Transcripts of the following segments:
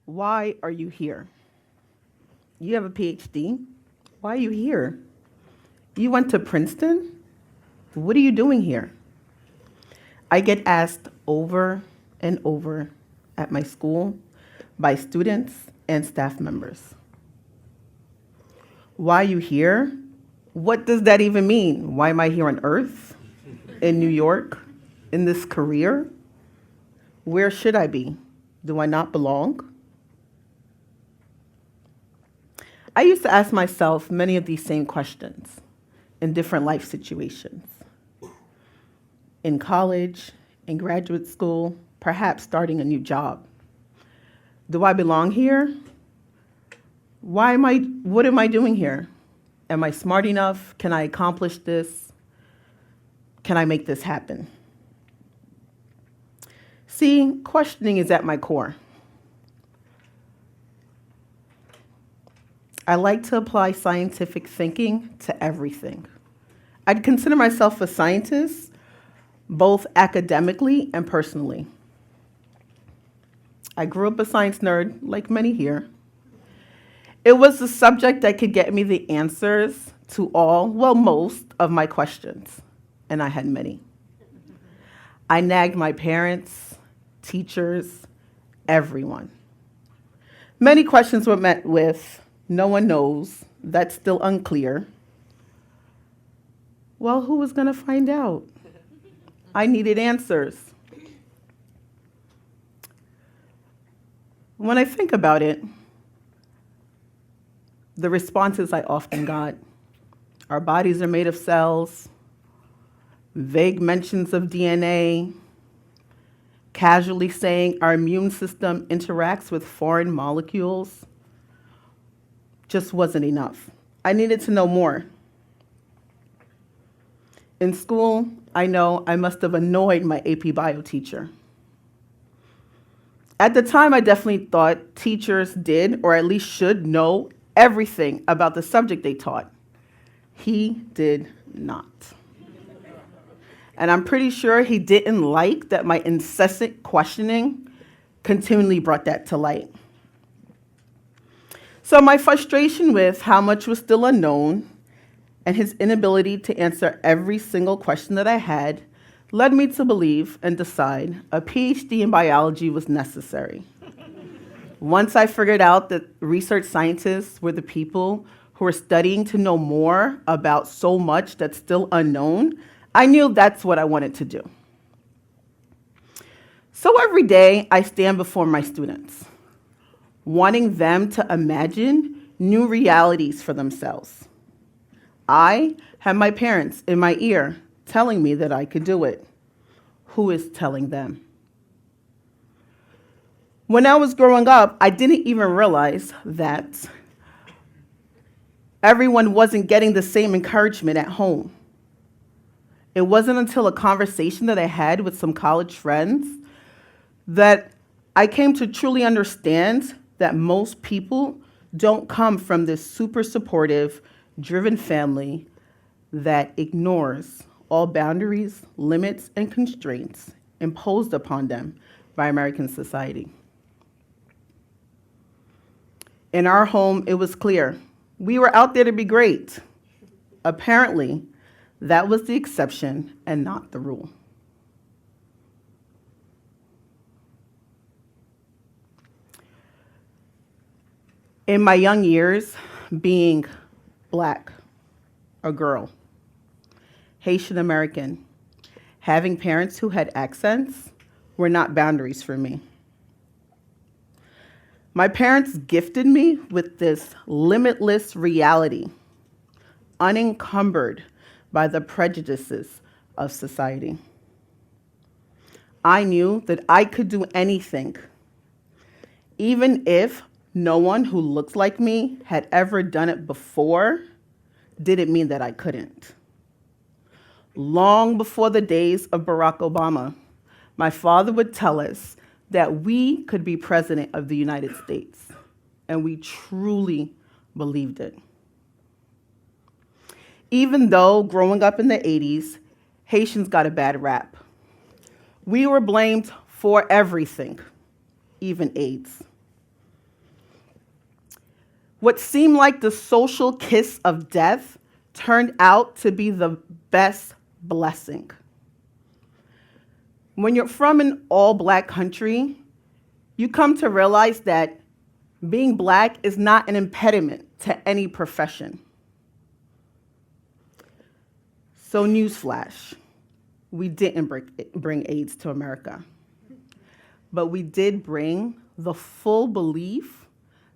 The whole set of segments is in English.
Why are you here? You have a PhD? Why are you here? You went to Princeton? What are you doing here? I get asked over and over at my school by students and staff members. Why are you here? What does that even mean? Why am I here on Earth? In New York? In this career? Where should I be? Do I not belong? I used to ask myself many of these same questions in different life situations. In college, in graduate school, perhaps starting a new job. Do I belong here? What am I doing here? Am I smart enough? Can I accomplish this? Can I make this happen? See, questioning is at my core. I like to apply scientific thinking to everything. I'd consider myself a scientist, both academically and personally. I grew up a science nerd, like many here. It was the subject that could get me the answers to most of my questions, and I had many. I nagged my parents, teachers, everyone. Many questions were met with, "No one knows," "That's still unclear." Well, who was going to find out? I needed answers. When I think about it, the responses I often got: our bodies are made of cells, vague mentions of DNA, casually saying our immune system interacts with foreign molecules, just wasn't enough. I needed to know more. In school, I know I must have annoyed my AP Bio teacher. At the time, I definitely thought teachers did, or at least should, know everything about the subject they taught. He did not. And I'm pretty sure he didn't like that my incessant questioning continually brought that to light. So my frustration with how much was still unknown and his inability to answer every single question that I had led me to believe and decide a PhD in biology was necessary. Once I figured out that research scientists were the people who were studying to know more about so much that's still unknown, I knew that's what I wanted to do. So every day I stand before my students, wanting them to imagine new realities for themselves. I have my parents in my ear telling me that I could do it. Who is telling them? When I was growing up, I didn't even realize that everyone wasn't getting the same encouragement at home. It wasn't until a conversation that I had with some college friends that I came to truly understand that most people don't come from this super supportive, driven family that ignores all boundaries, limits, and constraints imposed upon them by American society. In our home, it was clear we were out there to be great. Apparently, that was the exception and not the rule. In my young years, being Black, a girl, Haitian American, having parents who had accents were not boundaries for me. My parents gifted me with this limitless reality, unencumbered by the prejudices of society. I knew that I could do anything, even if no one who looks like me had ever done it before, didn't mean that I couldn't. Long before the days of Barack Obama, my father would tell us that we could be president of the United States, and we truly believed it. Even though growing up in the 80s, Haitians got a bad rap. We were blamed for everything, even AIDS. What seemed like the social kiss of death turned out to be the best blessing. When you're from an all-Black country, you come to realize that being Black is not an impediment to any profession. So newsflash, we didn't bring AIDS to America, but we did bring the full belief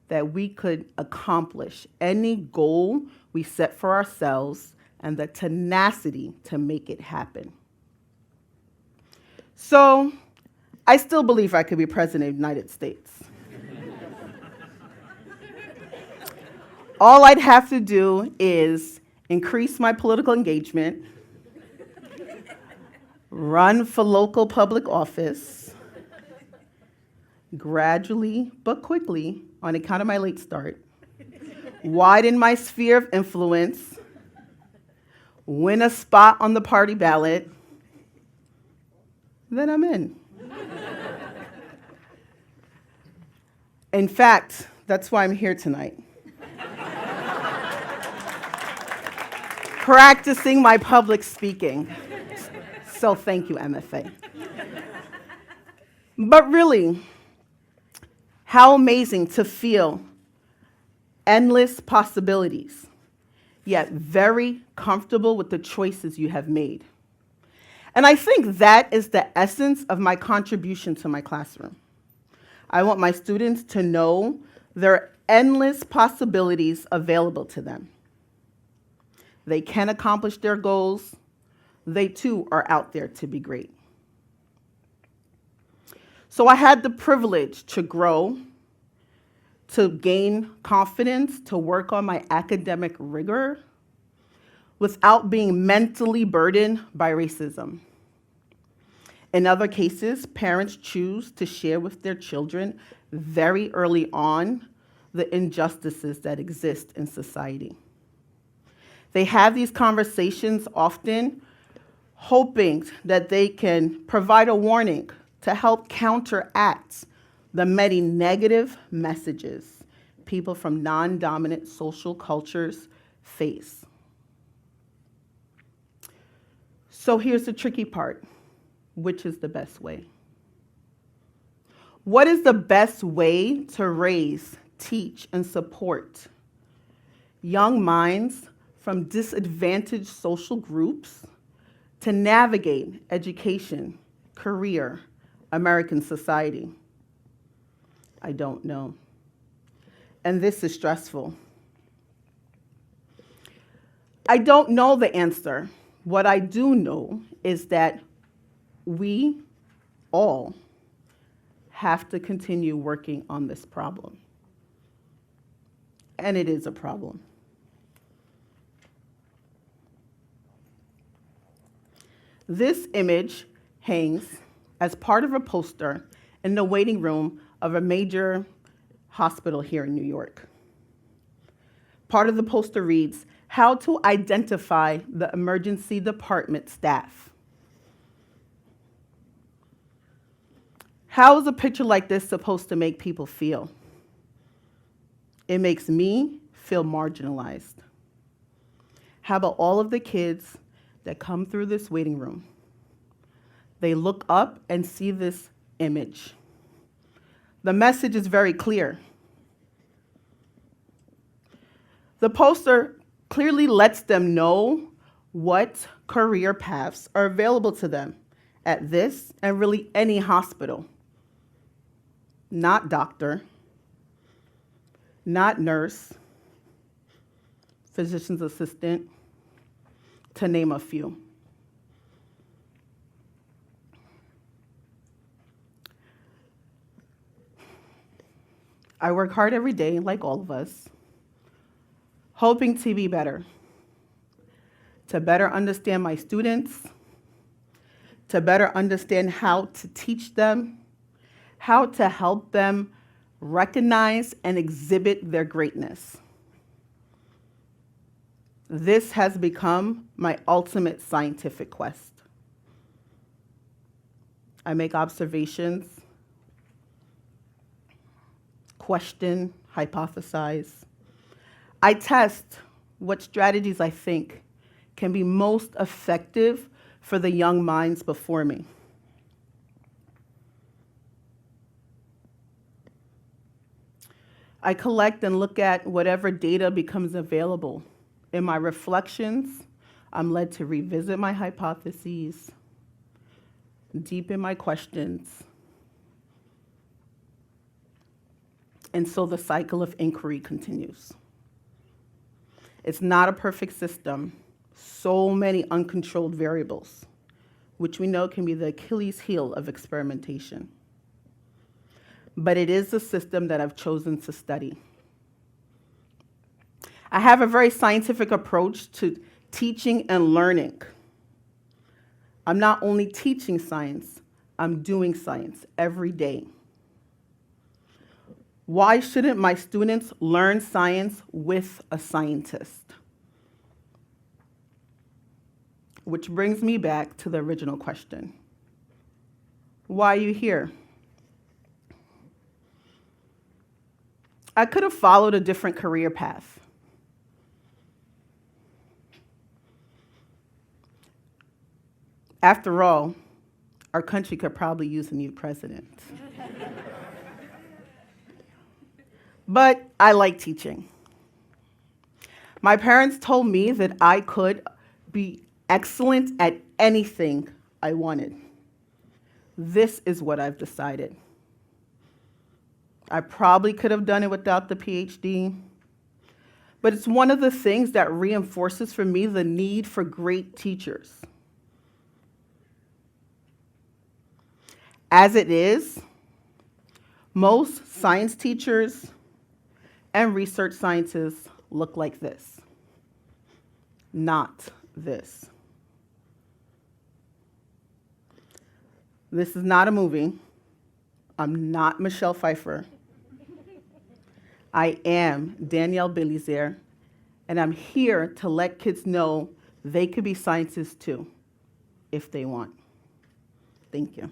that we could accomplish any goal we set for ourselves and the tenacity to make it happen. So I still believe I could be president of the United States. All I'd have to do is increase my political engagement, run for local public office, gradually but quickly, on account of my late start, widen my sphere of influence, win a spot on the party ballot, then I'm in. In fact, that's why I'm here tonight. Practicing my public speaking. So thank you, MFA. But really, how amazing to feel endless possibilities, yet very comfortable with the choices you have made. And I think that is the essence of my contribution to my classroom. I want my students to know there are endless possibilities available to them. They can accomplish their goals. They too are out there to be great. So I had the privilege to grow, to gain confidence, to work on my academic rigor without being mentally burdened by racism. In other cases, parents choose to share with their children very early on the injustices that exist in society. They have these conversations often hoping that they can provide a warning to help counteract the many negative messages people from non-dominant social cultures face. So here's the tricky part. Which is the best way? What is the best way to raise, teach, and support young minds from disadvantaged social groups to navigate education, career, American society? I don't know. And this is stressful. I don't know the answer. What I do know is that we all have to continue working on this problem. And it is a problem. This image hangs as part of a poster in the waiting room of a major hospital here in New York. Part of the poster reads, "How to identify the emergency department staff." How is a picture like this supposed to make people feel? It makes me feel marginalized. How about all of the kids that come through this waiting room? They look up and see this image. The message is very clear. The poster clearly lets them know what career paths are available to them at this and really any hospital. Not doctor, not nurse, physician's assistant, to name a few. I work hard every day, like all of us, hoping to be better, to better understand my students, to better understand how to teach them, how to help them recognize and exhibit their greatness. This has become my ultimate scientific quest. I make observations, question, hypothesize, I test what strategies I think can be most effective for the young minds before me. I collect and look at whatever data becomes available. In my reflections, I'm led to revisit my hypotheses, deepen my questions, and so the cycle of inquiry continues. It's not a perfect system. So many uncontrolled variables, which we know can be the Achilles heel of experimentation. But it is a system that I've chosen to study. I have a very scientific approach to teaching and learning. I'm not only teaching science, I'm doing science every day. Why shouldn't my students learn science with a scientist? Which brings me back to the original question. Why are you here? I could have followed a different career path. After all, our country could probably use a new president. But I like teaching. My parents told me that I could be excellent at anything I wanted. This is what I've decided. I probably could have done it without the PhD, but it's one of the things that reinforces for me the need for great teachers. As it is, most science teachers and research scientists look like this, not this. This is not a movie. I'm not Michelle Pfeiffer. I am Danielle Belizaire, and I'm here to let kids know they could be scientists too, if they want. Thank you.